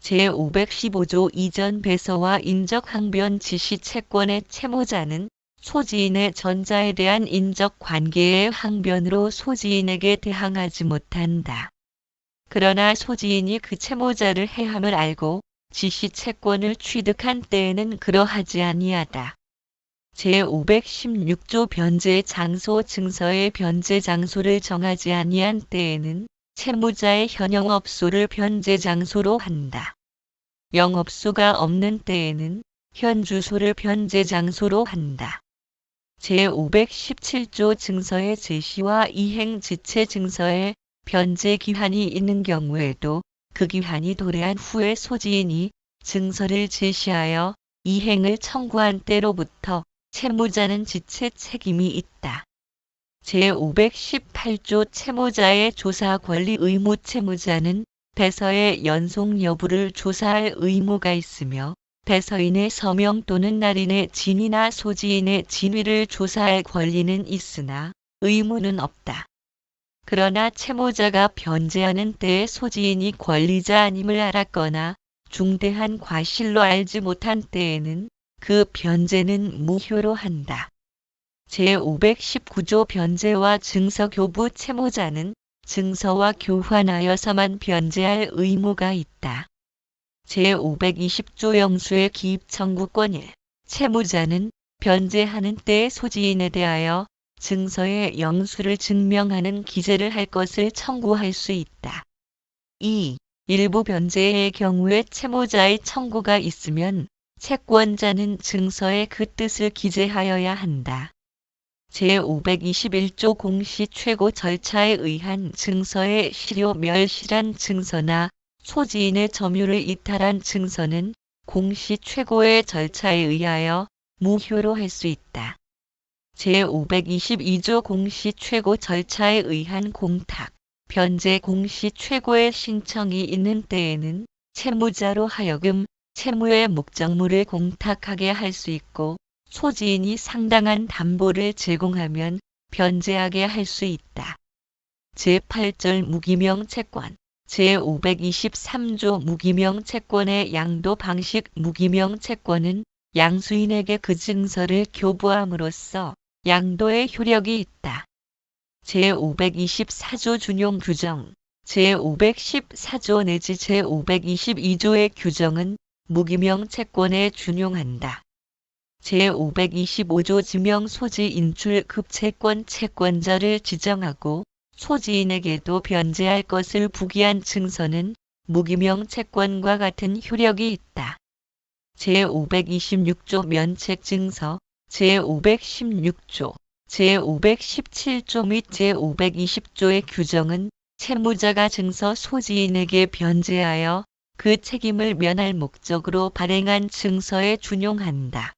제515조 이전 배서와 인적 항변 지시 채권의 채무자는 소지인의 전자에 대한 인적 관계의 항변으로 소지인에게 대항하지 못한다. 그러나 소지인이 그 채무자를 해함을 알고 지시 채권을 취득한 때에는 그러하지 아니하다. 제516조 변제 장소 증서의 변제 장소를 정하지 아니한 때에는 채무자의 현 영업소를 변제 장소로 한다. 영업소가 없는 때에는 현 주소를 변제 장소로 한다. 제517조 증서의 제시와 이행 지체 증서에 변제 기한이 있는 경우에도 그 기한이 도래한 후에 소지인이 증서를 제시하여 이행을 청구한 때로부터 채무자는 지체 책임이 있다. 제518조 채무자의 조사 권리 의무 채무자는 배서의 연속 여부를 조사할 의무가 있으며 배서인의 서명 또는 날인의 진위나 소지인의 진위를 조사할 권리는 있으나 의무는 없다. 그러나 채무자가 변제하는 때에 소지인이 권리자 아님을 알았거나 중대한 과실로 알지 못한 때에는 그 변제는 무효로 한다. 제519조 변제와 증서 교부 채무자는 증서와 교환하여서만 변제할 의무가 있다. 제520조 영수의 기입 청구권 1. 채무자는 변제하는 때의 소지인에 대하여 증서의 영수를 증명하는 기재를 할 것을 청구할 수 있다. 2. 일부 변제의 경우에 채무자의 청구가 있으면 채권자는 증서에 그 뜻을 기재하여야 한다. 제521조 공시 최고 절차에 의한 증서의 실효 멸실한 증서나 소지인의 점유를 이탈한 증서는 공시 최고의 절차에 의하여 무효로 할 수 있다. 제522조 공시 최고 절차에 의한 공탁, 변제 공시 최고의 신청이 있는 때에는 채무자로 하여금 채무의 목적물을 공탁하게 할 수 있고 소지인이 상당한 담보를 제공하면 변제하게 할 수 있다. 제8절 무기명 채권 제523조 무기명 채권의 양도 방식 무기명 채권은 양수인에게 그 증서를 교부함으로써 양도의 효력이 있다. 제524조 준용 규정 제514조 내지 제522조의 규정은 무기명 채권에 준용한다. 제525조 지명 소지 인출 급채권 채권자를 지정하고 소지인에게도 변제할 것을 부기한 증서는 무기명 채권과 같은 효력이 있다. 제526조 면책증서 제516조, 제517조 및 제520조의 규정은 채무자가 증서 소지인에게 변제하여 그 책임을 면할 목적으로 발행한 증서에 준용한다.